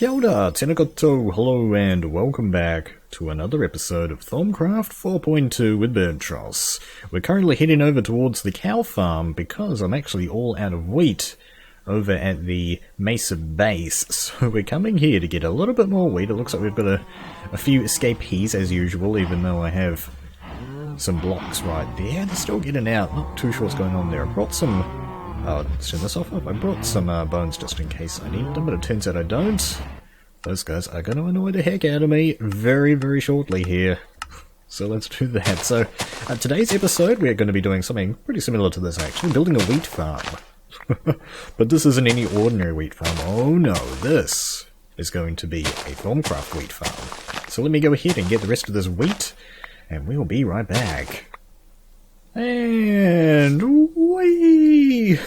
Kia ora, tēnā koutou, hello and welcome back to another episode of Thaumcraft 4.2 with Birdtross. We're currently heading over towards the cow farm because I'm actually all out of wheat over at the Mesa base. So we're coming here to get a little bit more wheat. It looks like we've got a few escapees as usual, even though I have some blocks right there. They're still getting out, not too sure what's going on there. I brought some... Oh, let's turn this off. I brought some bones just in case I need them, but it turns out I don't. Those guys are going to annoy the heck out of me very, very shortly here. So let's do that. So, today's episode we're going to be doing something pretty similar to this actually, building a wheat farm. But this isn't any ordinary wheat farm. Oh no, this is going to be a Thaumcraft wheat farm. So let me go ahead and get the rest of this wheat, and we'll be right back. And whee!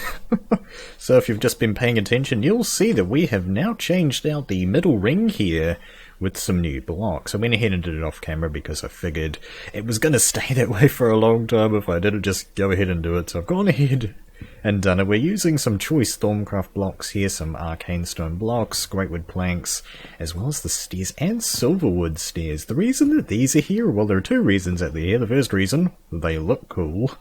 So if you've just been paying attention, you'll see that we have now changed out the middle ring here with some new blocks. I went ahead and did it off camera because I figured it was going to stay that way for a long time if I didn't just go ahead and do it. So I've gone ahead and done it. We're using some choice Thaumcraft blocks here, some Arcane stone blocks, greatwood planks, as well as the stairs and silverwood stairs. The reason that these are here, well, there are two reasons at the end. The first reason, they look cool.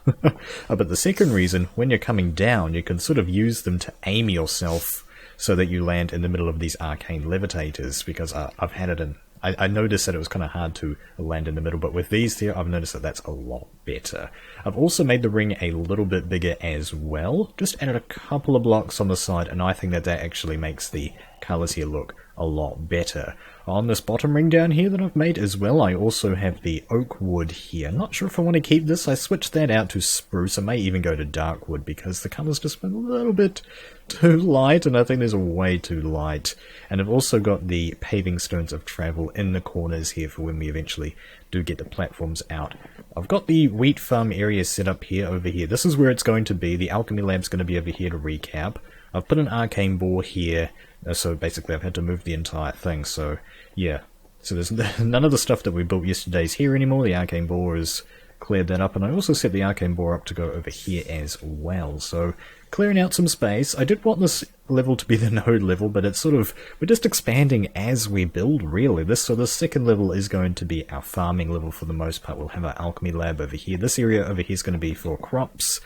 But the second reason, when you're coming down, you can sort of use them to aim yourself so that you land in the middle of these arcane levitators, because I've had it in... I noticed that it was kind of hard to land in the middle, but with these here, I've noticed that that's a lot better. I've also made the ring a little bit bigger as well, just added a couple of blocks on the side, and I think that that actually makes the colours here look a lot better. On this bottom ring down here that I've made as well, I also have the oak wood here. Not sure if I want to keep this. I switched that out to spruce. I may even go to dark wood because the colour's just been a little bit too light, and I think there's a way too light. And I've also got the paving stones of travel in the corners here for when we eventually do get the platforms out. I've got the wheat farm area set up here over here. This is where it's going to be. The alchemy lab's going to be over here to recap. I've put an arcane bore here, so basically I've had to move the entire thing, so yeah. So there's none of the stuff that we built yesterday's here anymore. The arcane bore has cleared that up, and I also set the arcane bore up to go over here as well. So clearing out some space. I did want this level to be the node level, but it's sort of, we're just expanding as we build really. So this second level is going to be our farming level for the most part. We'll have our alchemy lab over here. This area over here is going to be for crops.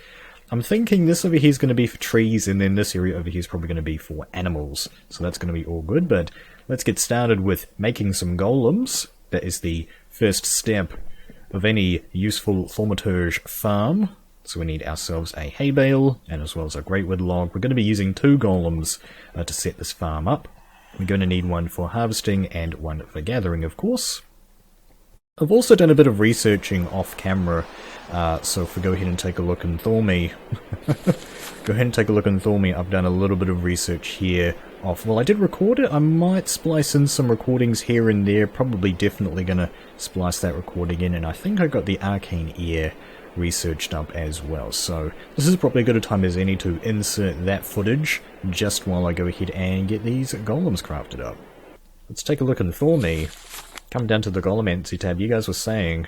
I'm thinking this over here is going to be for trees, and then this area over here is probably going to be for animals. So that's going to be all good, but let's get started with making some golems. That is the first step of any useful thaumaturge farm. So we need ourselves a hay bale, and as well as a greatwood log. We're going to be using 2 golems to set this farm up. We're going to need one for harvesting and one for gathering, of course. I've also done a bit of researching off camera, so if we go ahead and take a look in Thaume, I've done a little bit of research here off. Well, I did record it. I might splice in some recordings here and there, probably definitely going to splice that recording in, and I think I got the arcane ear researched up as well. So this is probably as good a time as any to insert that footage just while I go ahead and get these golems crafted up. Let's take a look in Thaume. Come down to the Golemancy tab. You guys were saying,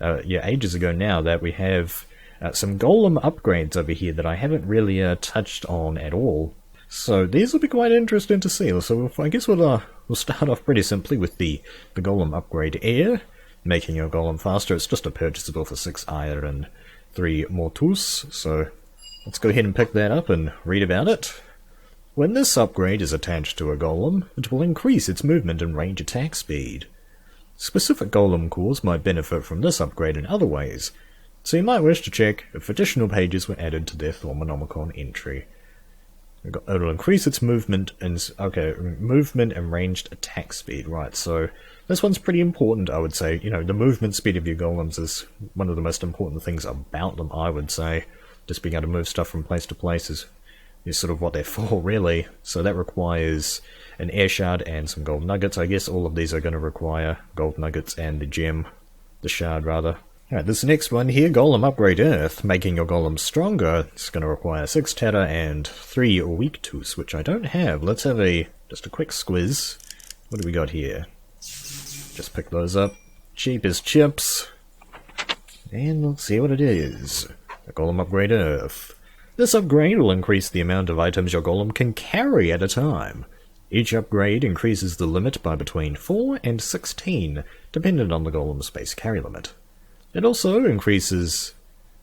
ages ago now, that we have some golem upgrades over here that I haven't really touched on at all. So these will be quite interesting to see. So I guess we'll start off pretty simply with the golem upgrade air, making your golem faster. It's just a purchasable for 6 iron and 3 mortus. So let's go ahead and pick that up and read about it. When this upgrade is attached to a golem, it will increase its movement and range attack speed. Specific golem cores might benefit from this upgrade in other ways, so you might wish to check if additional pages were added to their Thaumonomicon entry. It'll increase its movement and ranged attack speed. Right, so this one's pretty important, I would say. You know, the movement speed of your golems is one of the most important things about them, I would say. Just being able to move stuff from place to place is sort of what they're for, really. So that requires an air shard and some gold nuggets. I guess all of these are going to require gold nuggets and the shard rather. Alright, this next one here, Golem Upgrade Earth, making your golem stronger. It's going to require 6 terra and 3 weaktus, which I don't have. Let's have just a quick squiz. What do we got here? Just pick those up. Cheap as chips. And let's see what it is. A Golem Upgrade Earth. This upgrade will increase the amount of items your golem can carry at a time. Each upgrade increases the limit by between 4 and 16, dependent on the Golem's base carry limit. It also increases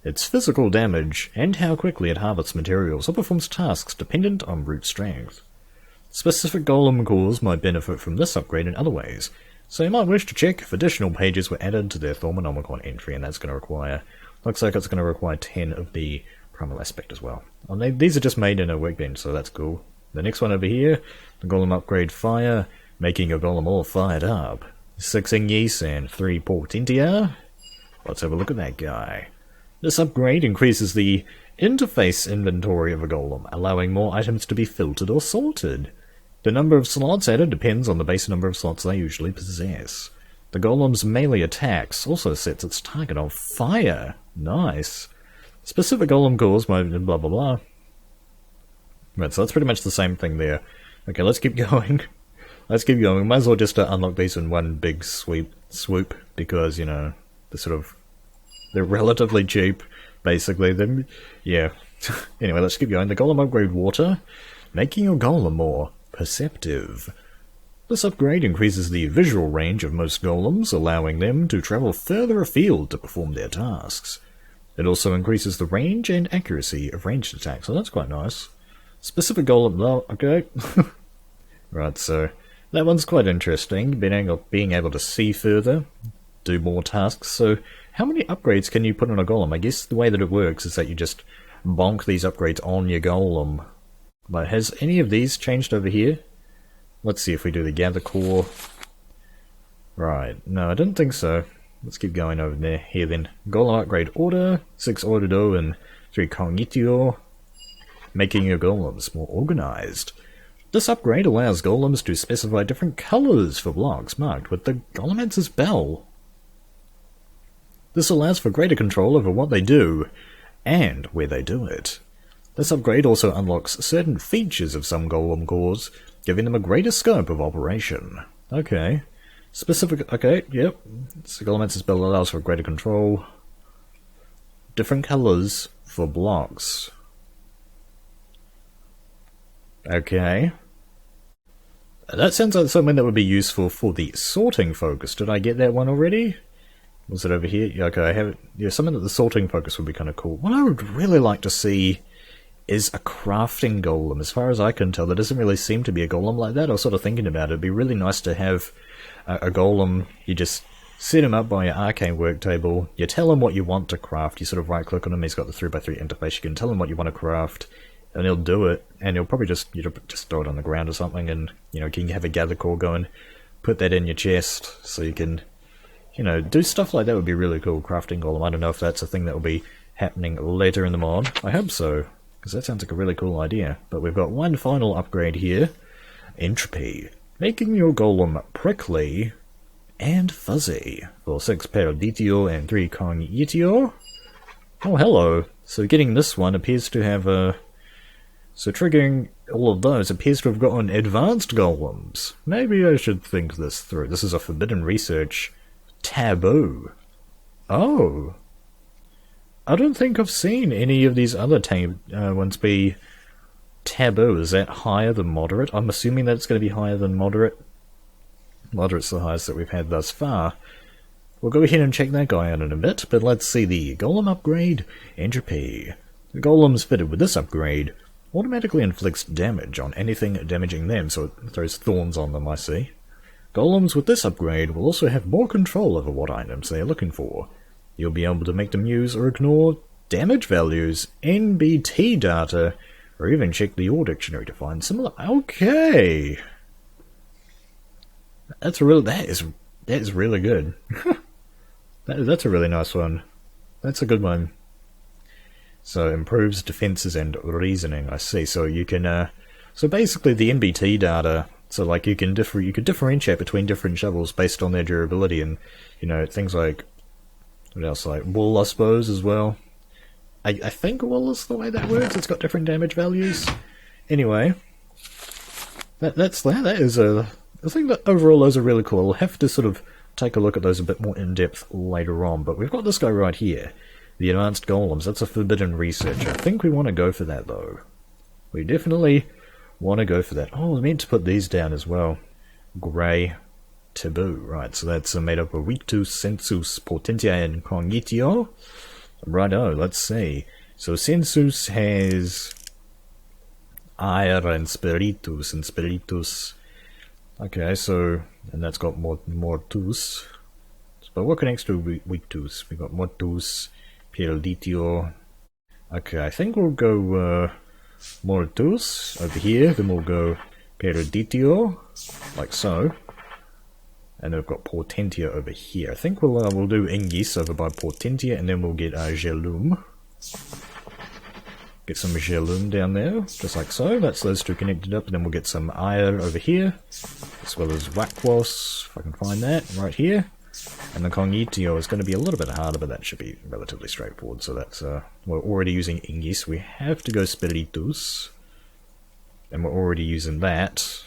its physical damage and how quickly it harvests materials or performs tasks dependent on brute strength. Specific Golem cores might benefit from this upgrade in other ways, so you might wish to check if additional pages were added to their Thaumonomicon entry, and that's going to require, looks like it's going to require 10 of the primal aspect as well. These are just made in a workbench, so that's cool. The next one over here, the Golem upgrade fire, making your Golem all fired up. 6 Ingis and 3 Portentia. Let's have a look at that guy. This upgrade increases the interface inventory of a Golem, allowing more items to be filtered or sorted. The number of slots added depends on the base number of slots they usually possess. The Golem's melee attacks also sets its target on fire. Nice. Specific Golem cores might blah blah blah. Right, so that's pretty much the same thing there. Okay, let's keep going. Let's keep going. We might as well just unlock these in one big swoop, because, you know, they're relatively cheap, basically. Yeah. Anyway, let's keep going. The Golem upgrade water, making your Golem more perceptive. This upgrade increases the visual range of most Golems, allowing them to travel further afield to perform their tasks. It also increases the range and accuracy of ranged attacks, so that's quite nice. Specific Golem, though, okay. Right, so that one's quite interesting, being able to see further, do more tasks. So how many upgrades can you put on a Golem? I guess the way that it works is that you just bonk these upgrades on your Golem. But has any of these changed over here? Let's see if we do the gather core. Right, no, I didn't think so. Let's keep going over there. Here then, Golem upgrade order, 6 Ordo and 3 Cognitio, making your Golems more organized. This upgrade allows Golems to specify different colors for blocks marked with the Golemancer's bell. This allows for greater control over what they do, and where they do it. This upgrade also unlocks certain features of some Golem cores, giving them a greater scope of operation. Okay. Okay, yep. So Golemancer's bell allows for greater control. Different colors for blocks. Okay. That sounds like something that would be useful for the sorting focus. Did I get that one already? Was it over here? Yeah, okay, I have it. Yeah, something that the sorting focus would be kind of cool. What I would really like to see is a crafting Golem. As far as I can tell, there doesn't really seem to be a Golem like that. I was sort of thinking about it. It'd be really nice to have a Golem. You just set him up by your Arcane work table. You tell him what you want to craft. You sort of right-click on him. He's got the 3x3 interface. You can tell him what you want to craft, and he'll do it. And he'll probably just throw it on the ground or something, and you can have a gather core going. Put that in your chest so you can, do stuff like that. Would be really cool. Crafting Golem. I don't know if that's a thing that will be happening later in the mod. I hope so, because that sounds like a really cool idea. But we've got one final upgrade here. Entropy. Making your Golem prickly and fuzzy. For 6 Peruditio and 3 Cognitio. Oh, hello. So getting this one appears to have a... So triggering all of those appears to have gotten advanced Golems. Maybe I should think this through. This is a forbidden research taboo. Oh. I don't think I've seen any of these other ones be taboo. Is that higher than moderate? I'm assuming that it's going to be higher than moderate. Moderate's the highest that we've had thus far. We'll go ahead and check that guy out in a bit, but let's see the Golem upgrade, Entropy. The Golems fitted with this upgrade automatically inflicts damage on anything damaging them, so it throws thorns on them, I see. Golems with this upgrade will also have more control over what items they are looking for. You'll be able to make them use or ignore damage values, NBT data, or even check the Ore Dictionary to find similar... Okay! That is really good. That's a really nice one. That's a good one. So improves defenses and reasoning. I see. So you can. So basically, the NBT data. So like you could differentiate between different shovels based on their durability, and things like what else, like wool, I suppose, as well. I think wool is the way that works. It's got different damage values. Anyway, that is a. I think that overall those are really cool. We'll have to sort of take a look at those a bit more in depth later on. But we've got this guy right here. The Advanced Golems, that's a forbidden research. I think we want to go for that, though. We definitely want to go for that. Oh, I meant to put these down as well. Grey Taboo. Right, so that's made up of Victus, Sensus, Potentia, and Cognitio. Righto, let's see. So Sensus has Ire and Spiritus. Okay, so, and that's got Mortus. But what connects to Victus? We got Mortus, Perlditio. Okay, I think we'll go Mortus over here, then we'll go Perlditio, like so. And then we've got Potentia over here. I think we'll do Ingis over by Potentia, and then we'll get Gelum. Get some Gelum down there, just like so. That's those two connected up, and then we'll get some Ire over here, as well as Wakwas, if I can find that, right here. And the Cognitio is going to be a little bit harder, but that should be relatively straightforward. So that's, we're already using Ingis. We have to go Spiritus. And we're already using that.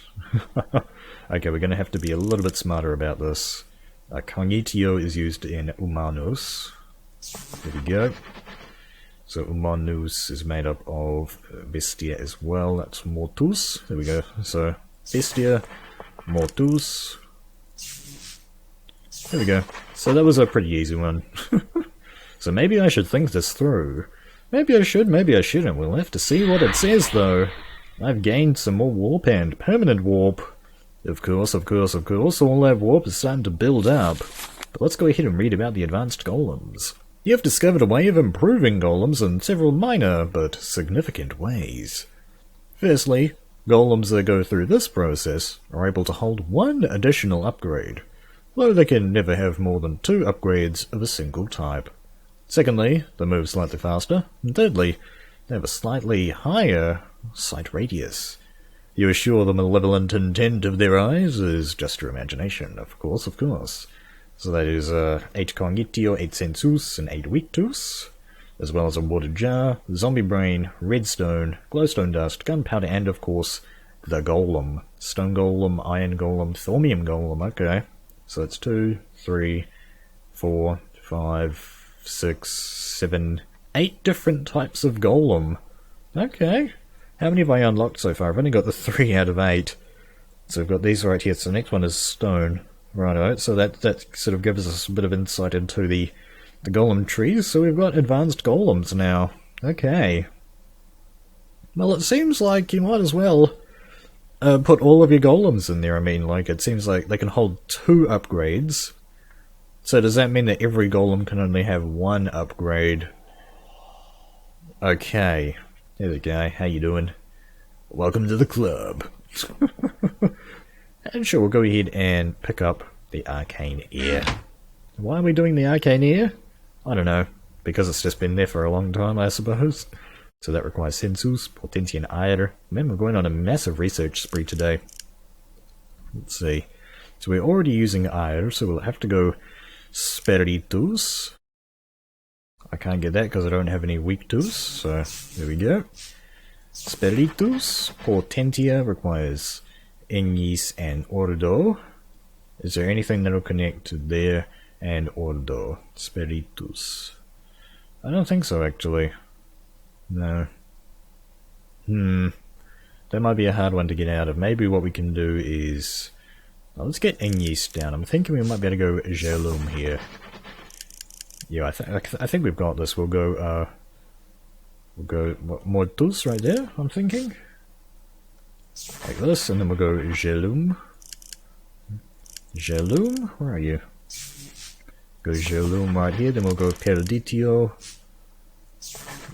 Okay, we're going to have to be a little bit smarter about this. Cognitio is used in Humanus. There we go. So Humanus is made up of Bestia as well. That's Mortus. There we go. So Bestia, Mortus. There we go. So that was a pretty easy one. So maybe I should think this through. Maybe I should, maybe I shouldn't. We'll have to see what it says though. I've gained some more warp and permanent warp. Of course. All that warp is starting to build up. But let's go ahead and read about the advanced golems. You have discovered a way of improving golems in several minor but significant ways. Firstly, golems that go through this process are able to hold one additional upgrade, though they can never have more than 2 upgrades of a single type. Secondly, they move slightly faster, and thirdly, they have a slightly higher sight radius. You are sure the malevolent intent of their eyes is just your imagination, of course. So that is 8 Cognitio, 8 Sensus, and 8 Victus, as well as a water jar, zombie brain, redstone, glowstone dust, gunpowder, and of course, the golem. Stone golem, iron golem, thaumium golem, okay. So that's 2, 3, 4, 5, 6, 7, 8 different types of golem. Okay. How many have I unlocked so far? I've only got the 3 out of 8. So we've got these right here. So the next one is stone. Righto. So that sort of gives us a bit of insight into the golem trees. So we've got advanced golems now. Okay. Well, it seems like you might as well put all of your golems in there. I mean, like, it seems like they can hold 2 upgrades. So does that mean that every golem can only have 1 upgrade? Okay. There we go. How you doing? Welcome to the club. And sure, we'll go ahead and pick up the Arcane Ear. Why are we doing the Arcane Ear? I don't know. Because it's just been there for a long time, I suppose. So that requires Sensus, Potentia, and Ire. Man, we're going on a massive research spree today. Let's see. So we're already using Ire, so we'll have to go Spiritus. I can't get that because I don't have any Victus, so there we go. Spiritus. Potentia requires Ingis and Ordo. Is there anything that'll connect to there and Ordo? Spiritus. I don't think so, actually. No. That might be a hard one to get out of. Maybe what we can do is... Well, let's get Ingis down. I'm thinking we might be able to go Gelum here. Yeah, I think we've got this. We'll go Mortus right there, I'm thinking. Like this, and then we'll go Gelum. Gelum? Where are you? Go Gelum right here, then we'll go Perlditio.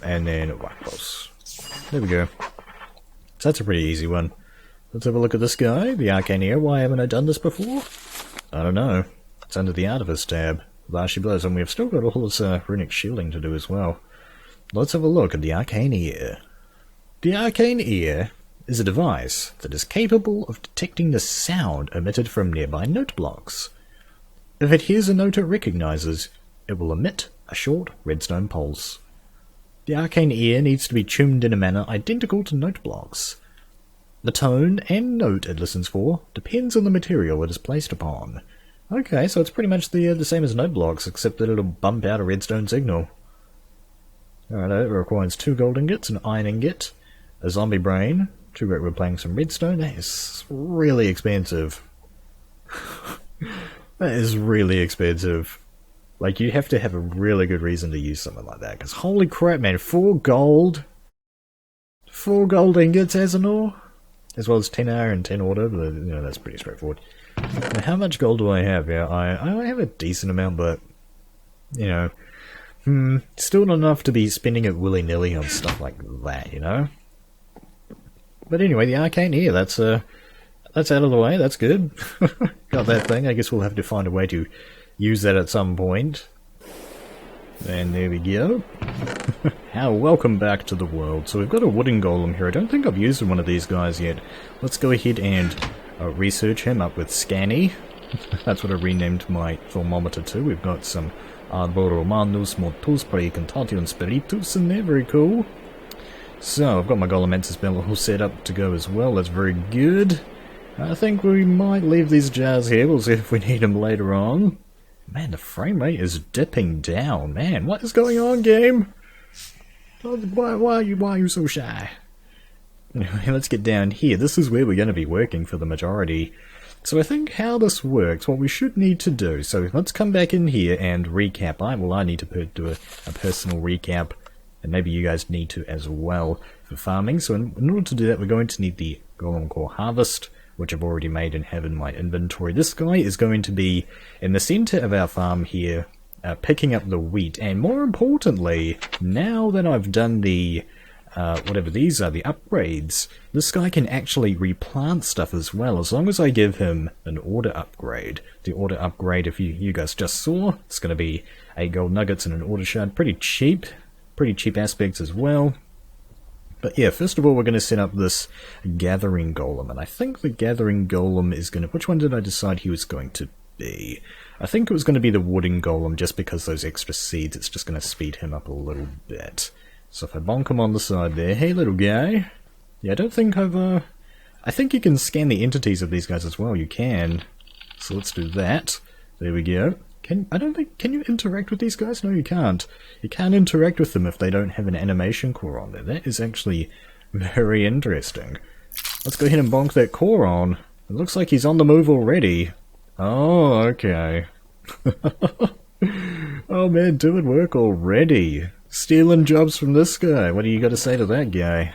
And then Wakwas. There we go. So that's a pretty easy one. Let's have a look at this guy, the Arcane Ear. Why haven't I done this before? I don't know. It's under the Artifice tab. Varshy Blows, and we've still got all this runic shielding to do as well. Let's have a look at the Arcane Ear. The Arcane Ear is a device that is capable of detecting the sound emitted from nearby note blocks. If it hears a note it recognizes, it will emit a short redstone pulse. The Arcane Ear needs to be tuned in a manner identical to note blocks. The tone and note it listens for depends on the material it is placed upon. Okay, so it's pretty much the same as note blocks, except that it'll bump out a redstone signal. Alright, it requires 2 gold ingots, an iron ingot, a zombie brain, Too great we're playing some redstone. That is really expensive. That is really expensive. Like, you have to have a really good reason to use something like that. Because holy crap, man, 4 gold? 4 gold ingots as an ore? As well as 10 iron and 10 order, but, you know, that's pretty straightforward. Now, how much gold do I have? Yeah, I have a decent amount, but, you know, still not enough to be spending it willy-nilly on stuff like that, you know? But anyway, the Arcane here, that's out of the way, that's good. Got that thing, I guess we'll have to find a way to use that at some point. And there we go. Welcome back to the world. So we've got a wooden golem here. I don't think I've used one of these guys yet. Let's go ahead and research him up with Scanny. That's what I renamed my thermometer to. We've got some Arbor Romanus, Mortus, Precantation Spiritus in there, very cool. So, I've got my Golemensis spell all set up to go as well, that's very good. I think we might leave these jars here, we'll see if we need them later on. Man, the frame rate is dipping down, man, what is going on, game? Why are you so shy? Anyway, let's get down here. This is where we're going to be working for the majority. So I think how this works, what we should need to do, so let's come back in here and recap. I need to do a personal recap, and maybe you guys need to as well for farming. So in order to do that, we're going to need the Golem Core Harvest, which I've already made and have in my inventory. This guy is going to be in the center of our farm here, picking up the wheat, and more importantly, now that I've done the whatever these are, the upgrades, this guy can actually replant stuff as well, as long as I give him an order upgrade. The order upgrade, if you guys just saw, it's going to be 8 gold nuggets and an order shard. Pretty cheap aspects as well. But yeah, first of all, we're going to set up this gathering golem, and I think the gathering golem is going to... Which one did I decide he was going to be? I think it was going to be the wooden golem, just because those extra seeds, it's just going to speed him up a little bit. So if I bonk him on the side there, hey little guy. Yeah, I don't think I've, I think you can scan the entities of these guys as well, you can. So let's do that. There we go. Can you interact with these guys? No, you can't. You can't interact with them if they don't have an animation core on there. That is actually very interesting. Let's go ahead and bonk that core on. It looks like he's on the move already. Oh, okay. Oh man, doing work already. Stealing jobs from this guy. What do you got to say to that guy?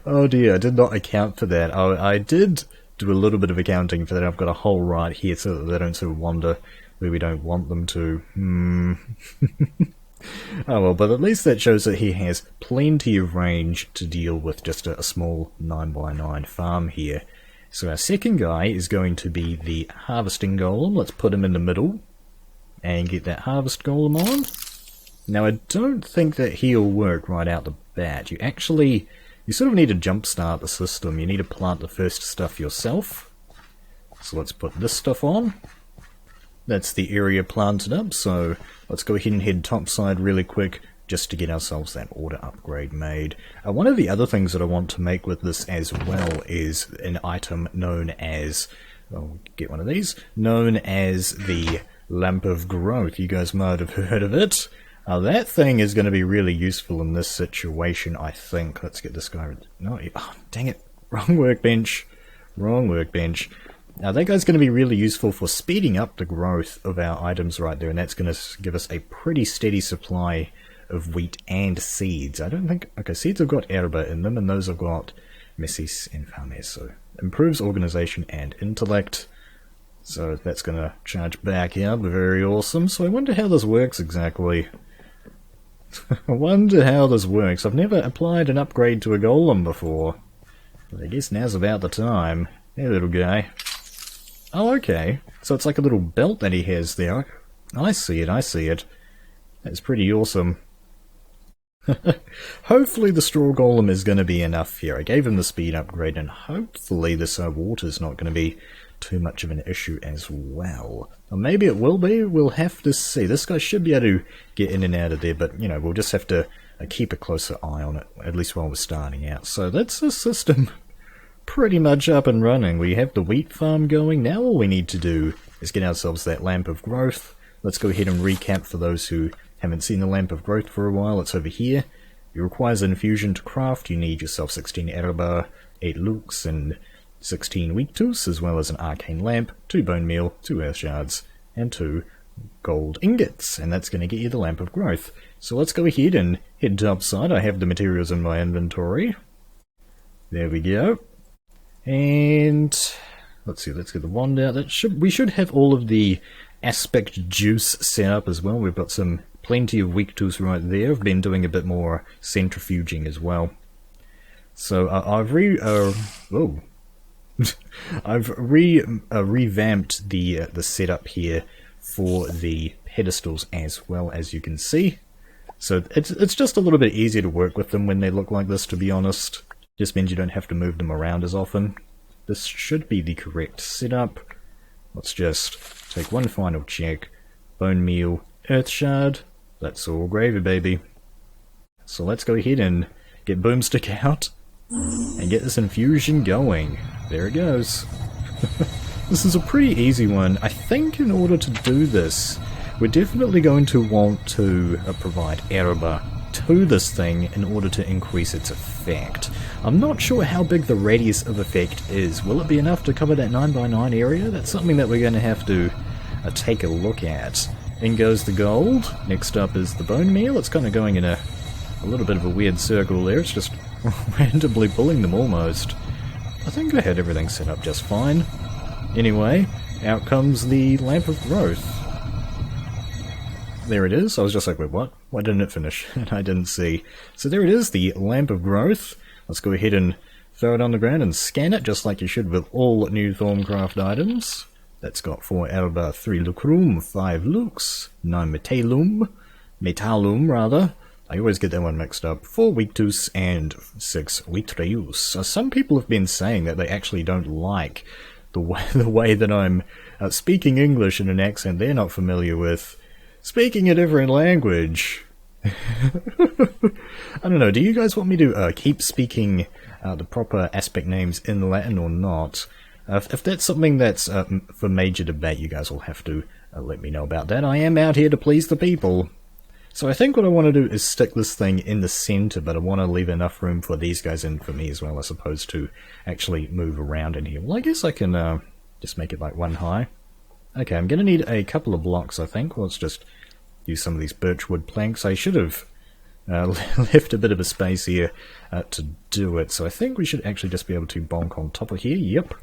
Oh dear, I did not account for that. Oh, I did do a little bit of accounting for that. I've got a hole right here so that they don't sort of wander where we don't want them to. Oh well, but at least that shows that he has plenty of range to deal with just a small 9x9 farm here. So our second guy is going to be the harvesting golem. Let's put him in the middle and get that harvest golem on. Now I don't think that he'll work right out the bat. You sort of need to jumpstart the system. You need to plant the first stuff yourself. So let's put this stuff on. That's the area planted up, so let's go ahead and head topside really quick just to get ourselves that order upgrade made. One of the other things that I want to make with this as well is an item known as, I'll get one of these, known as the Lamp of Growth. You guys might have heard of it. That thing is going to be really useful in this situation, I think. Let's get this guy... No, oh, dang it. Wrong workbench. Wrong workbench. Now that guy's going to be really useful for speeding up the growth of our items right there, and that's going to give us a pretty steady supply of wheat and seeds. I don't think... Okay, seeds have got herba in them, and those have got messis and farmes, so improves organization and intellect. So that's going to charge back up. Very awesome. So I wonder how this works exactly. I wonder how this works. I've never applied an upgrade to a golem before. But I guess now's about the time. Hey, little guy. Oh, okay. So it's like a little belt that he has there. I see it, I see it. That's pretty awesome. Hopefully the straw golem is going to be enough here. I gave him the speed upgrade, and hopefully this water's not going to be too much of an issue as well. Or maybe it will be, we'll have to see. This guy should be able to get in and out of there, but, you know, we'll just have to keep a closer eye on it, at least while we're starting out. So that's the system pretty much up and running. We have the wheat farm going. Now all we need to do is get ourselves that Lamp of Growth. Let's go ahead and recap for those who haven't seen the Lamp of Growth for a while. It's over here. You require an infusion to craft. You need yourself 16 erba, 8 looks, and 16 weak tools, as well as an arcane lamp, 2 bone meal, 2 earth shards, and 2 gold ingots, and that's going to get you the lamp of growth. So let's go ahead and head topside. I have the materials in my inventory. There we go. And let's see, let's get the wand out. We should have all of the aspect juice set up as well. We've got plenty of weak tools right there. I've been doing a bit more centrifuging as well. So I've revamped the setup here for the pedestals as well, as you can see. So it's just a little bit easier to work with them when they look like this, to be honest. Just means you don't have to move them around as often. This should be the correct setup. Let's just take one final check. Bone meal, earth shard. That's all gravy, baby. So let's go ahead and get Boomstick out and get this infusion going. There it goes. This is a pretty easy one. I think in order to do this, we're definitely going to want to provide erba to this thing in order to increase its effect. I'm not sure how big the radius of effect is. Will it be enough to cover that 9x9 area? That's something that we're going to have to take a look at. In goes the gold. Next up is the bone meal. It's kind of going in a little bit of a weird circle there. It's just randomly pulling them almost. I think I had everything set up just fine. Anyway, out comes the lamp of growth. There it is. I was just like, wait, what? Why didn't it finish? And I didn't see. So there it is, the lamp of growth. Let's go ahead and throw it on the ground and scan it, just like you should with all new Thaumcraft items. That's got 4 erba, 3 lucrum, 5 lux, 9 metallum rather. I always get that one mixed up. 4 victus and 6 vitreus. So some people have been saying that they actually don't like the way that I'm speaking English in an accent they're not familiar with. Speaking a different language. I don't know, do you guys want me to keep speaking the proper aspect names in Latin or not? If that's something that's for major debate, you guys will have to let me know about that. I am out here to please the people. So I think what I want to do is stick this thing in the center, but I want to leave enough room for these guys and for me as well, as opposed to actually move around in here. Well, I guess I can just make it like 1 high. Okay, I'm going to need a couple of blocks, I think. Let's just use some of these birchwood planks. I should have left a bit of a space here to do it, so I think we should actually just be able to bonk on top of here. Yep.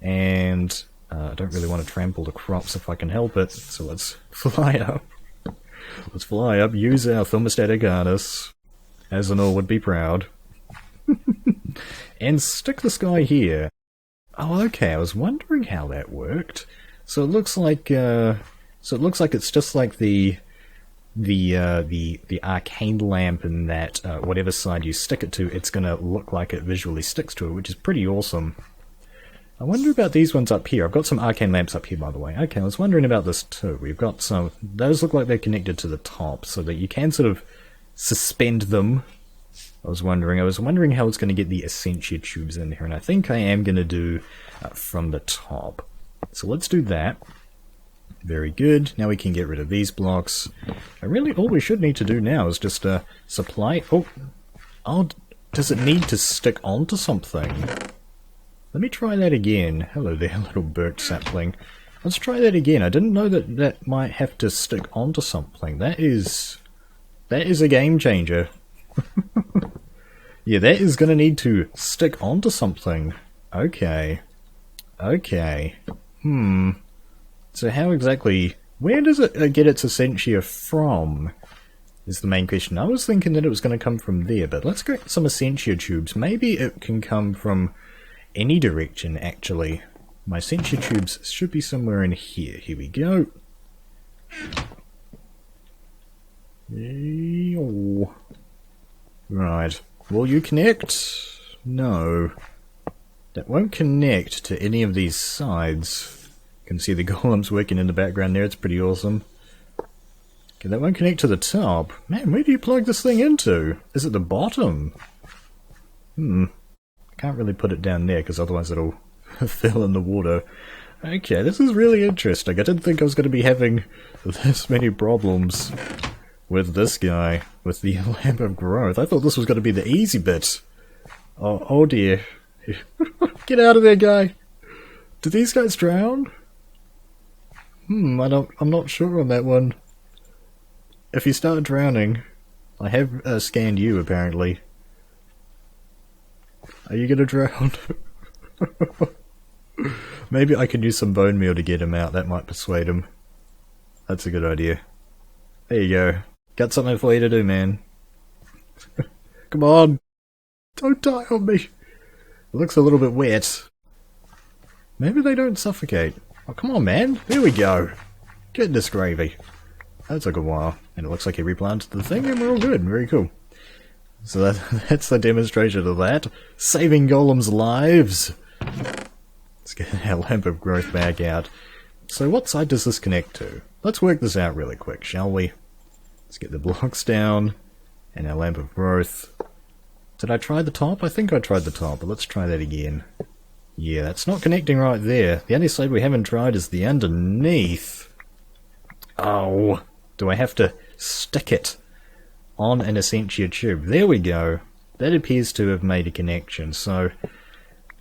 And I don't really want to trample the crops if I can help it, so let's fly up. Let's fly up, use our thermostatic harness, as an all would be proud, and stick this guy here. Oh, okay, I was wondering how that worked. So it looks like it's just like the arcane lamp, in that whatever side you stick it to, it's gonna look like it visually sticks to it, which is pretty awesome. I wonder about these ones up here. I've got some arcane lamps up here, by the way. Okay, I was wondering about this too. We've got some. Those look like they're connected to the top, so that you can sort of suspend them. I was wondering how it's going to get the essentia tubes in here, and I think I am going to do from the top. So let's do that. Very good. Now we can get rid of these blocks. And really, all we should need to do now is just supply. Oh, does it need to stick onto something? Let me try that again. Hello there, little birch sapling. Let's try that again. I didn't know that that might have to stick onto something. That is a game changer. Yeah, that is going to need to stick onto something. Okay. Okay. So how exactly... Where does it get its essentia from? Is the main question. I was thinking that it was going to come from there, but let's get some essentia tubes. Maybe it can come from any direction, actually. My essentia tubes should be somewhere in here. Here we go. Right. Will you connect? No. That won't connect to any of these sides. You can see the golems working in the background there. It's pretty awesome. Okay, that won't connect to the top. Man, where do you plug this thing into? Is it the bottom? I can't really put it down there, because otherwise it'll fill in the water. Okay, this is really interesting. I didn't think I was going to be having this many problems with this guy, with the Lamp of Growth. I thought this was going to be the easy bit. Oh dear. Get out of there, guy! Do these guys drown? I'm not sure on that one. If you start drowning, I have scanned you apparently. Are you gonna drown? Maybe I could use some bone meal to get him out, that might persuade him. That's a good idea. There you go. Got something for you to do, man. Come on! Don't die on me! It looks a little bit wet. Maybe they don't suffocate. Oh, come on, man. There we go. Goodness gravy. That took a while. And it looks like he replanted the thing and we're all good. Very cool. So that's the demonstration of that. Saving golems' lives. Let's get our Lamp of Growth back out. So what side does this connect to? Let's work this out really quick, shall we? Let's get the blocks down. And our Lamp of Growth. Did I try the top? I think I tried the top, but let's try that again. Yeah, that's not connecting right there. The only side we haven't tried is the underneath. Oh, do I have to stick it on an Essentia tube? There we go. That appears to have made a connection, so...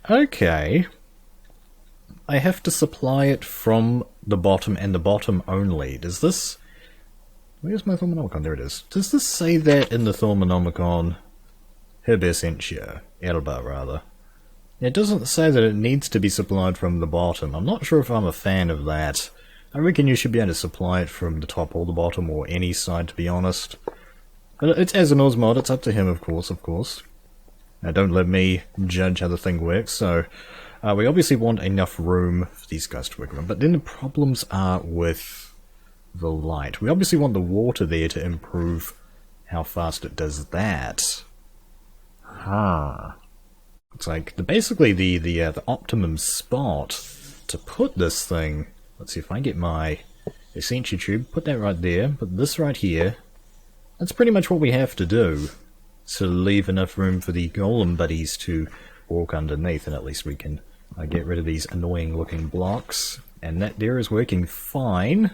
Okay. I have to supply it from the bottom and the bottom only. Does this... Where's my Thaumcraft? There it is. Does this say that in the Thaumcraft? Herb Essentia. Elba, rather. It doesn't say that it needs to be supplied from the bottom. I'm not sure if I'm a fan of that. I reckon you should be able to supply it from the top or the bottom, or any side, to be honest. But it's as an Osmod, it's up to him, of course. Now, don't let me judge how the thing works, so... we obviously want enough room for these guys to work around, but then the problems are with the light. We obviously want the water there to improve how fast it does that. It's like basically the optimum spot to put this thing. Let's see if I get my Essentia tube, put that right there, put this right here. That's pretty much what we have to do to leave enough room for the golem buddies to walk underneath, and at least we can get rid of these annoying looking blocks. And that there is working fine.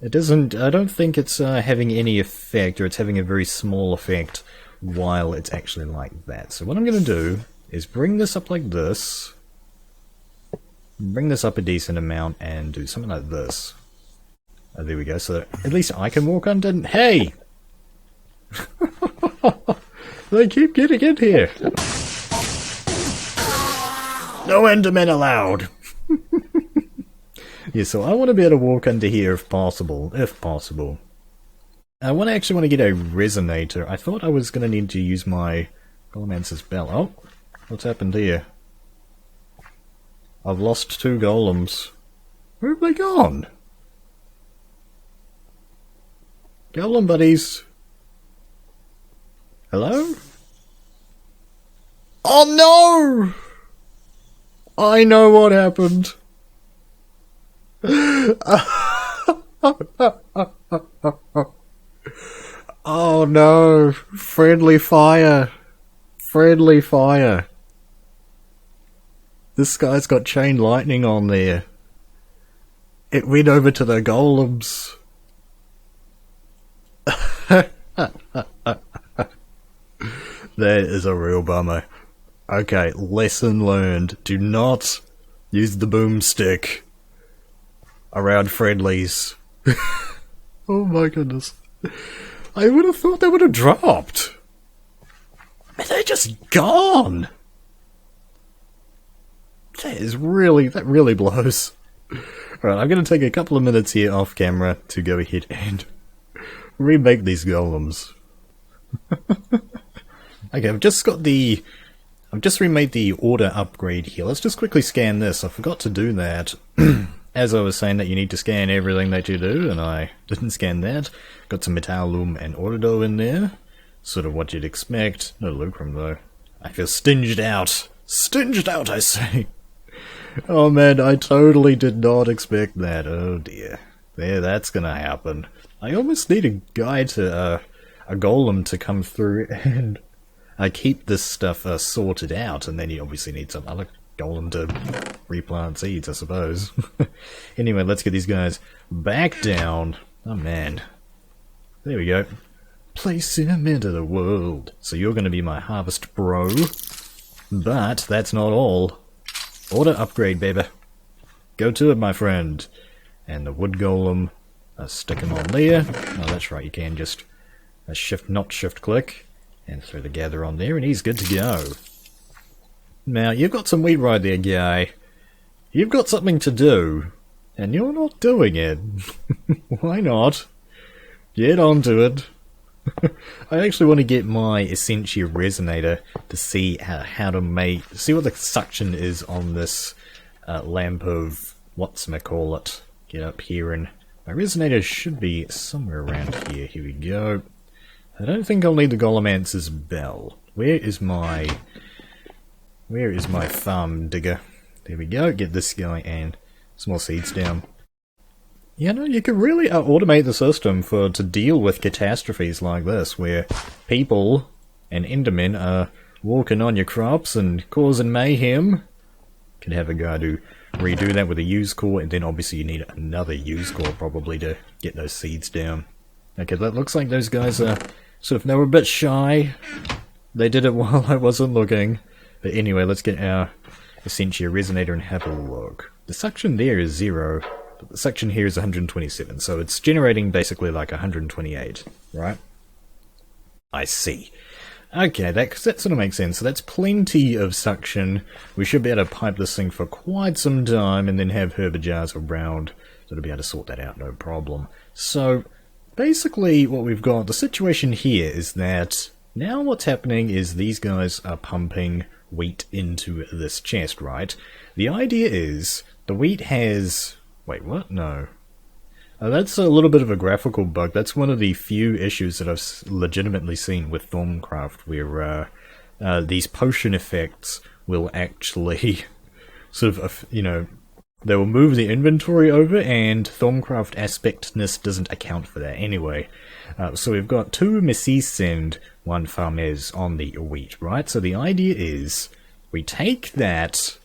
It doesn't. I don't think it's having any effect, or it's having a very small effect while it's actually like that. So what I'm going to do is bring this up like this, bring this up a decent amount, and do something like this. There we go, so that at least I can walk under. Hey! They keep getting in here! No Endermen allowed! Yeah, so I want to be able to walk under here if possible. I actually want to get a resonator. I thought I was going to need to use my Golemancer's Bell. Oh, what's happened here? I've lost 2 golems. Where have they gone? Golem buddies. Hello? Oh no! I know what happened. Oh no! Friendly fire! Friendly fire! This guy's got chain lightning on there. It went over to the golems. That is a real bummer. Okay, lesson learned. Do not use the boomstick around friendlies. Oh my goodness. I would have thought they would have dropped. And they're just gone. That really blows. Alright, I'm going to take a couple of minutes here off camera to go ahead and remake these golems. Okay, I've just remade the order upgrade here. Let's just quickly scan this. I forgot to do that. As I was saying that you need to scan everything that you do, and I didn't scan that. Got some Metallum and Audido in there. Sort of what you'd expect. No lucrum though. I feel stinged out. Stinged out, I say. Oh man, I totally did not expect that. Oh dear. There, that's gonna happen. I almost need a guy to, a golem to come through and keep this stuff sorted out, and then you obviously need some other golem to replant seeds, I suppose. Anyway, let's get these guys back down. Oh man. There we go. Place him into the world. So you're going to be my harvest bro. But that's not all. Order upgrade, baby. Go to it, my friend. And the wood golem, stick him on there. Oh, that's right, you can just not shift click. And throw the gather on there, and he's good to go. Now, you've got some wheat right there, guy. You've got something to do. And you're not doing it. Why not? Get onto it. I actually want to get my Essentia Resonator to see how to see what the suction is on this lamp of whatchamacallit. Get up here, and my Resonator should be somewhere around here. Here we go. I don't think I'll need the Golemancer's bell. Where is my farm digger? There we go. Get this guy and some more seeds down. You know, you can really automate the system to deal with catastrophes like this, where people and Endermen are walking on your crops and causing mayhem. Could have a guy to redo that with a use core, and then obviously you need another use core probably to get those seeds down. Okay, that looks like those guys are they were a bit shy. They did it while I wasn't looking. But anyway, let's get our Essentia Resonator and have a look. The suction there is 0. The section here is 127, so it's generating basically like 128, right? I see. Okay, that sort of makes sense. So that's plenty of suction. We should be able to pipe this thing for quite some time and then have herbagers around so to be able to sort that out, no problem. So basically what we've got, the situation here is that now what's happening is these guys are pumping wheat into this chest, right? The idea is the wheat has... Wait, what? No. That's a little bit of a graphical bug. That's one of the few issues that I've legitimately seen with Thaumcraft, where these potion effects will actually they will move the inventory over, and Thaumcraft aspectness doesn't account for that anyway. So we've got 2 Messis and 1 Farmers on the wheat, right? So the idea is we take that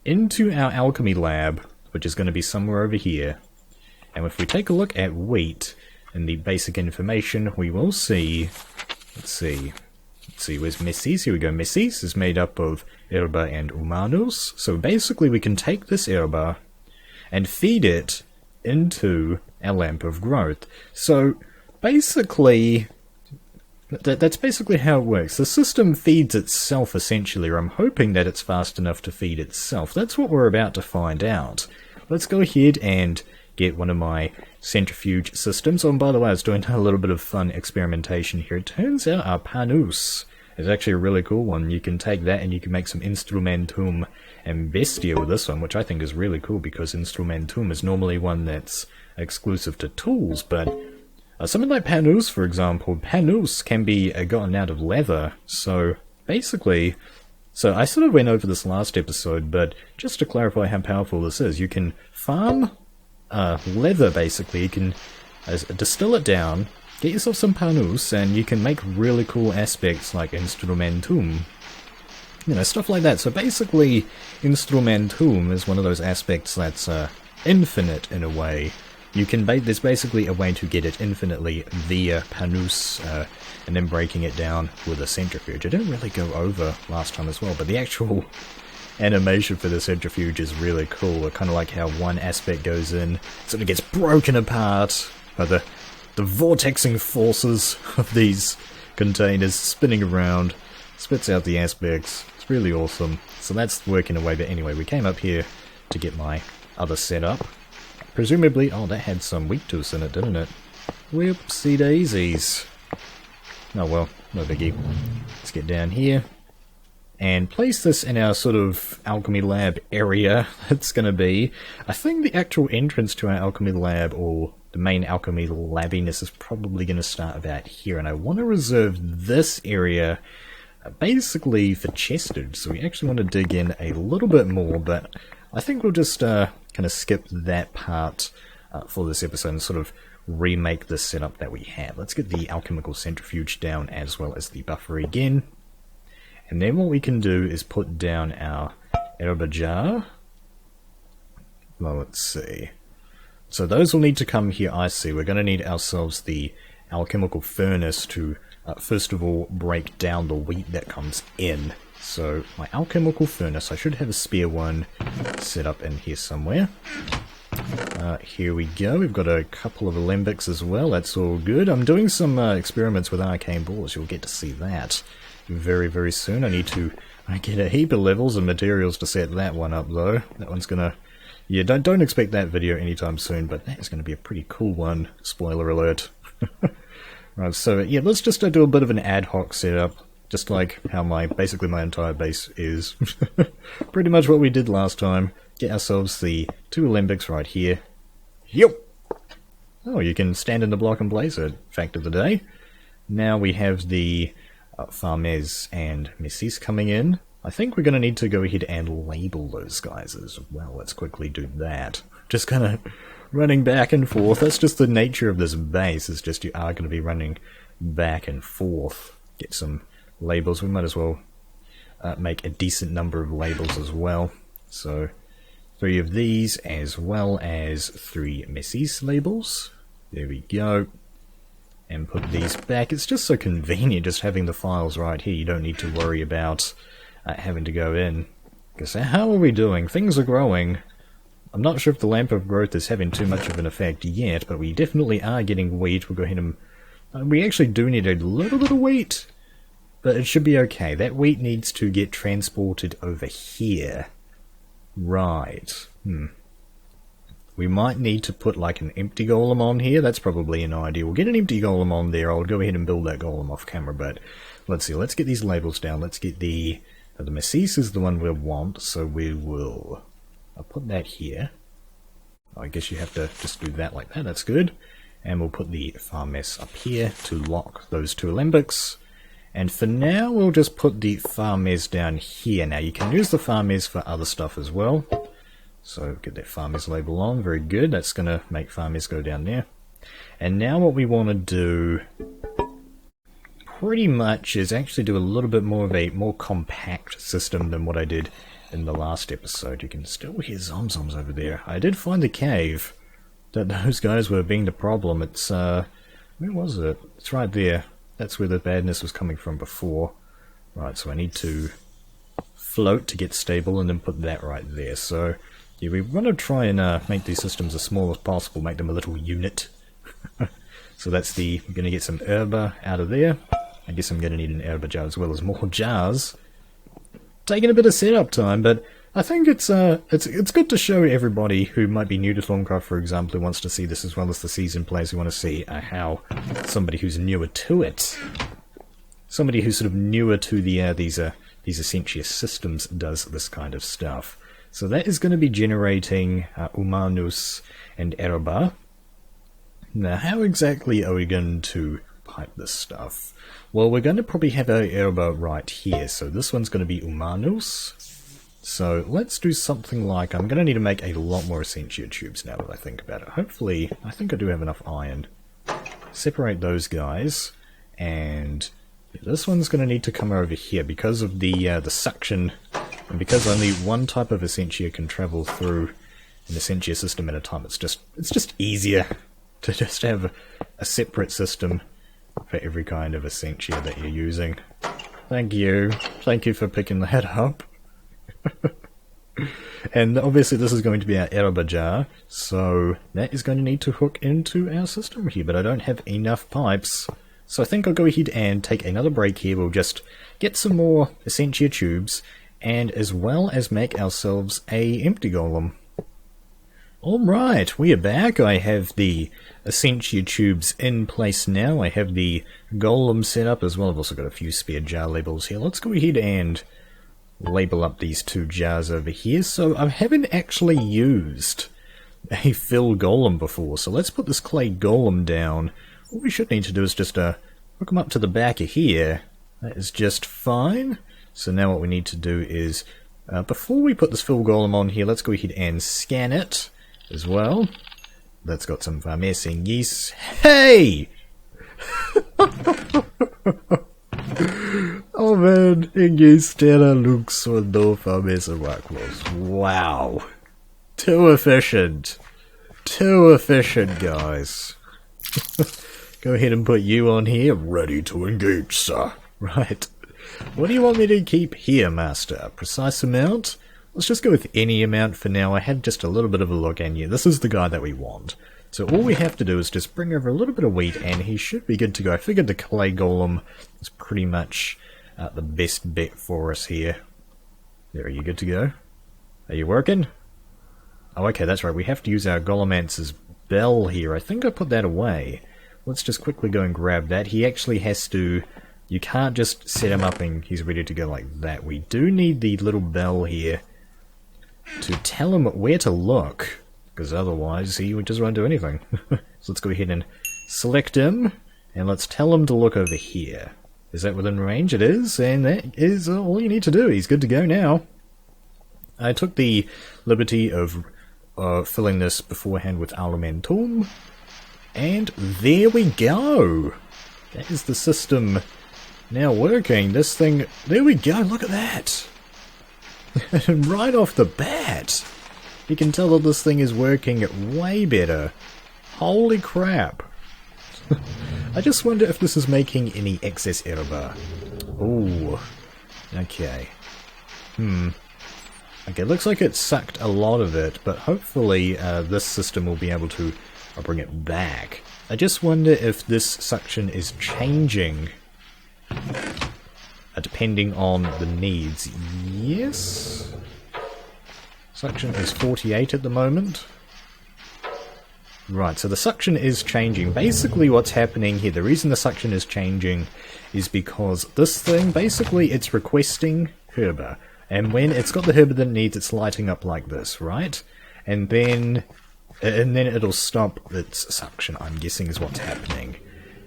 into our alchemy lab, which is going to be somewhere over here. And if we take a look at wheat and the basic information, we will see... Let's see, where's Messis? Here we go. Messis is made up of herba and humanos. So basically we can take this herba and feed it into our lamp of growth. So basically... That's basically how it works. The system feeds itself, essentially, or I'm hoping that it's fast enough to feed itself. That's what we're about to find out. Let's go ahead and get one of my centrifuge systems. Oh, and by the way, I was doing a little bit of fun experimentation here. It turns out our Panus is actually a really cool one. You can take that and you can make some Instrumentum and Bestia with this one, which I think is really cool because Instrumentum is normally one that's exclusive to tools, but... something like Panus, for example, Panus can be gotten out of leather, so basically, I sort of went over this last episode, but just to clarify how powerful this is, you can farm leather, basically. You can distill it down, get yourself some Panus, and you can make really cool aspects like Instrumentum. You know, stuff like that. So basically, Instrumentum is one of those aspects that's infinite in a way. You can there's basically a way to get it infinitely via Panus, and then breaking it down with a centrifuge. I didn't really go over last time as well, but the actual animation for the centrifuge is really cool. Kind of like how one aspect goes in, sort of gets broken apart by the vortexing forces of these containers spinning around, spits out the aspects. It's really awesome. So that's working away, but anyway, we came up here to get my other setup. Presumably, oh, that had some wheat-toast in it, didn't it? Whoopsie daisies. Oh well, no biggie. Let's get down here and place this in our sort of alchemy lab area. It's going to be, I think the actual entrance to our alchemy lab, or the main alchemy labbiness, is probably going to start about here, and I want to reserve this area basically for chested, so we actually want to dig in a little bit more, but I think we'll just kind of skip that part for this episode and sort of remake the setup that we have. Let's get the alchemical centrifuge down as well as the buffer again. And then what we can do is put down our herba jar. Well, let's see. So those will need to come here, I see. We're going to need ourselves the alchemical furnace to first of all break down the wheat that comes in. So my alchemical furnace, I should have a spare one set up in here somewhere. Here we go, we've got a couple of alembics as well, that's all good. I'm doing some experiments with arcane balls, you'll get to see that very, very soon. I need to get a heap of levels and materials to set that one up though. That one's gonna... yeah, don't expect that video anytime soon, but that is gonna be a pretty cool one, spoiler alert. Right, so yeah, let's just do a bit of an ad hoc setup, just like how basically my entire base is. Pretty much what we did last time. Get ourselves the 2 alembics right here. Yep! Oh, you can stand in the block and blaze it, fact of the day. Now we have the Farmez and Messis coming in. I think we're going to need to go ahead and label those guys as well. Let's quickly do that. Just kind of running back and forth. That's just the nature of this base. It's just you are going to be running back and forth. Get some labels. We might as well make a decent number of labels as well. So 3 of these as well as 3 Messis labels. There we go. And put these back. It's just so convenient just having the files right here. You don't need to worry about having to go in. Because how are we doing? Things are growing. I'm not sure if the lamp of growth is having too much of an effect yet, but we definitely are getting wheat. We'll go ahead and... we actually do need a little bit of wheat, but it should be okay. That wheat needs to get transported over here. Right. We might need to put like an empty golem on here. That's probably an idea. We'll get an empty golem on there. I'll go ahead and build that golem off camera, but let's see. Let's get these labels down. Let's get the Messis is the one we'll want, so we will... I'll put that here. I guess you have to just do that like that. That's good. And we'll put the Farmez up here to lock those 2 alembics. And for now, we'll just put the Farmez down here. Now, you can use the Farmez for other stuff as well. So, get that Farmez label on. Very good. That's going to make Farmez go down there. And now what we want to do pretty much is actually do a little bit more of a more compact system than what I did in the last episode. You can still hear Zomzoms over there. I did find the cave that those guys were being the problem. It's, where was it? It's right there. That's where the badness was coming from before. Right, so I need to float to get stable and then put that right there. So, yeah, we want to try and make these systems as small as possible, make them a little unit. So that's the... I'm going to get some herba out of there. I guess I'm going to need an herba jar as well as more jars. Taking a bit of setup time, but I think it's good to show everybody who might be new to Thaumcraft, for example, who wants to see this, as well as the seasoned players who want to see how somebody who's newer to it, somebody who's sort of newer to the these Essentia systems does this kind of stuff. So that is going to be generating Humanus and Herba. Now, how exactly are we going to pipe this stuff? Well, we're going to probably have a herba right here, so this one's going to be Humanus. So let's do something like... I'm going to need to make a lot more Essentia tubes now that I think about it. Hopefully, I think I do have enough iron. Separate those guys, and this one's going to need to come over here because of the suction, and because only one type of Essentia can travel through an Essentia system at a time. It's just easier to just have a separate system for every kind of Essentia that you're using. Thank you. Thank you for picking that up. And obviously this is going to be our herba jar, so that is going to need to hook into our system here, but I don't have enough pipes. So I think I'll go ahead and take another break here. We'll just get some more Essentia tubes, and as well as make ourselves a empty golem. Alright, we are back. I have the Essentia tubes in place now. I have the golem set up as well. I've also got a few spare jar labels here. Let's go ahead and label up these 2 jars over here. So I haven't actually used a fill golem before. So let's put this clay golem down. What we should need to do is just hook them up to the back of here. That is just fine. So now what we need to do is, before we put this fill golem on here, let's go ahead and scan it as well. That's got some Farmez geese. Hey! Oh man, Ingis Terra looks so no Farmez workflows. Wow. Too efficient. Too efficient, guys. Go ahead and put you on here. Ready to engage, sir. Right. What do you want me to keep here, Master? Precise amount? Let's just go with any amount for now. I had just a little bit of a look, and yeah, this is the guy that we want. So all we have to do is just bring over a little bit of wheat, and he should be good to go. I figured the clay golem is pretty much the best bet for us here. There, are you good to go? Are you working? Oh, okay, that's right. We have to use our Golemancer's bell here. I think I put that away. Let's just quickly go and grab that. He actually has to... You can't just set him up and he's ready to go like that. We do need the little bell here to tell him where to look, because otherwise he would just won't do anything. So let's go ahead and select him, and let's tell him to look over here. Is that within range? It is, and that is all you need to do. He's good to go now. I took the liberty of filling this beforehand with Elementum, and there we go! That is the system now working. This thing, there we go, look at that! Right off the bat, you can tell that this thing is working way better. Holy crap! I just wonder if this is making any excess error. Ooh, okay. Okay, looks like it sucked a lot of it, but hopefully this system will be able to bring it back. I just wonder if this suction is changing depending on the needs. Yes? Suction is 48 at the moment. Right, so the suction is changing. Basically what's happening here, the reason the suction is changing is because this thing, basically it's requesting herba. And when it's got the herba that it needs, it's lighting up like this, right? And then it'll stop its suction, I'm guessing is what's happening.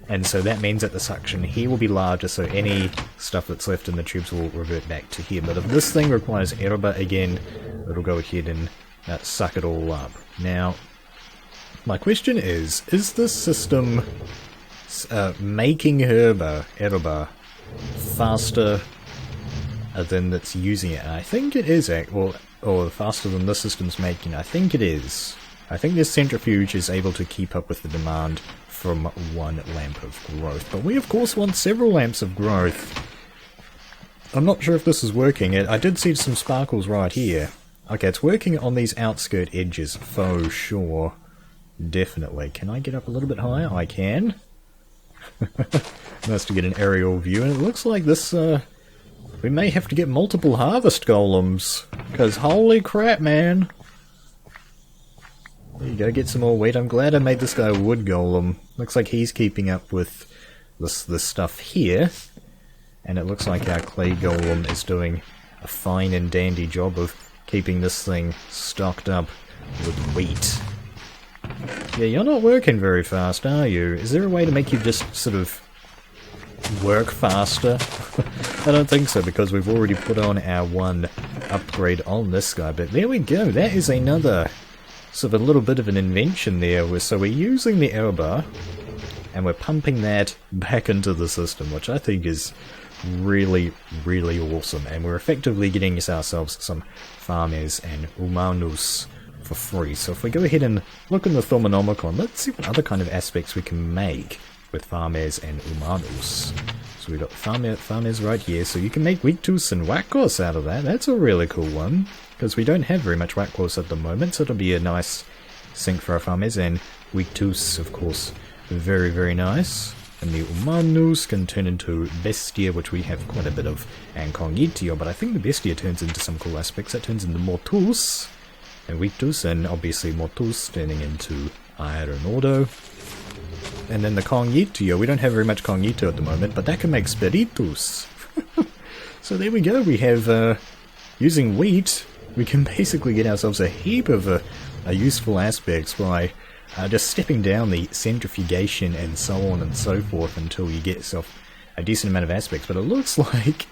And so that means that the suction here will be larger, so any stuff that's left in the tubes will revert back to here. But if this thing requires herba again, it'll go ahead and suck it all up. Now, my question is this system making herba faster than it's using it? And I think it is, or faster than this system's making it. I think it is. I think this centrifuge is able to keep up with the demand from one lamp of growth. But we of course want several lamps of growth. I'm not sure if this is working. I did see some sparkles right here. Okay, it's working on these outskirt edges, for sure. Definitely. Can I get up a little bit higher? I can. Nice to get an aerial view, and it looks like this, we may have to get multiple harvest golems, because holy crap, man. There you go, get some more wheat. I'm glad I made this guy a wood golem. Looks like he's keeping up with this stuff here. And it looks like our clay golem is doing a fine and dandy job of keeping this thing stocked up with wheat. Yeah, you're not working very fast, are you? Is there a way to make you just sort of work faster? I don't think so, because we've already put on our one upgrade on this guy. But there we go, that is another sort of a little bit of an invention there. So we're using the error bar, and we're pumping that back into the system, which I think is really, really awesome. And we're effectively getting ourselves some farmers and humanus for free. So if we go ahead and look in the Thaumonomicon, let's see what other kind of aspects we can make with farmers and humanus. So we've got farmers right here, so you can make Victus and Wakos out of that. That's a really cool one, because we don't have very much Wakos at the moment, so it'll be a nice sink for our farmers. And Victus, of course, very, very nice. And the humanus can turn into Bestia, which we have quite a bit of, and Congitio, but I think the Bestia turns into some cool aspects. That turns into Mortus and Victus, and obviously Mortus turning into Iron Ordo. And then the Congitio, we don't have very much Congitio at the moment, but that can make Spiritus. So there we go, we have, using wheat, we can basically get ourselves a heap of useful aspects by just stepping down the centrifugation and so on and so forth until you get yourself a decent amount of aspects. But it looks like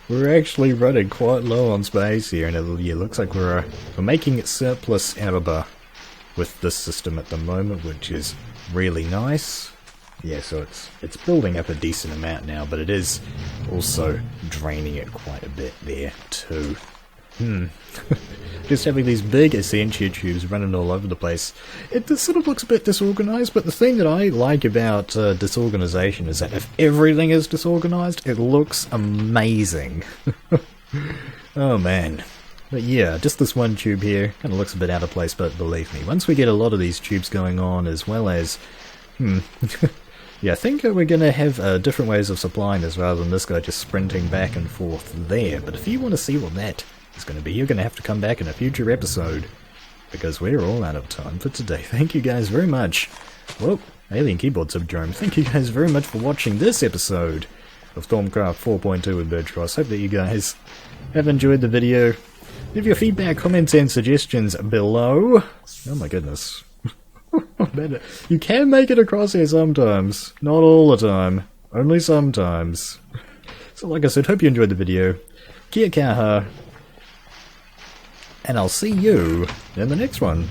we're actually running quite low on space here, and it looks like we're making surplus error with this system at the moment, which is really nice. Yeah, so it's building up a decent amount now, but it is also draining it quite a bit there too. Just having these big Essentia tubes running all over the place. It just sort of looks a bit disorganized, but the thing that I like about disorganization is that if everything is disorganized, it looks amazing. Oh man. But yeah, just this one tube here, kind of looks a bit out of place, but believe me, once we get a lot of these tubes going on, as well as... yeah, I think we're going to have different ways of supplying this rather than this guy just sprinting back and forth there. But if you want to see what that is going to be, you're going to have to come back in a future episode, because we're all out of time for today. Thank you guys very much. Well, Alien Keyboard Syndrome, thank you guys very much for watching this episode of Thaumcraft 4.2 with Birdtross. Hope that you guys have enjoyed the video. Leave your feedback, comments and suggestions below. Oh my goodness. You can make it across here sometimes. Not all the time. Only sometimes. So like I said, hope you enjoyed the video. Kia kaha. And I'll see you in the next one.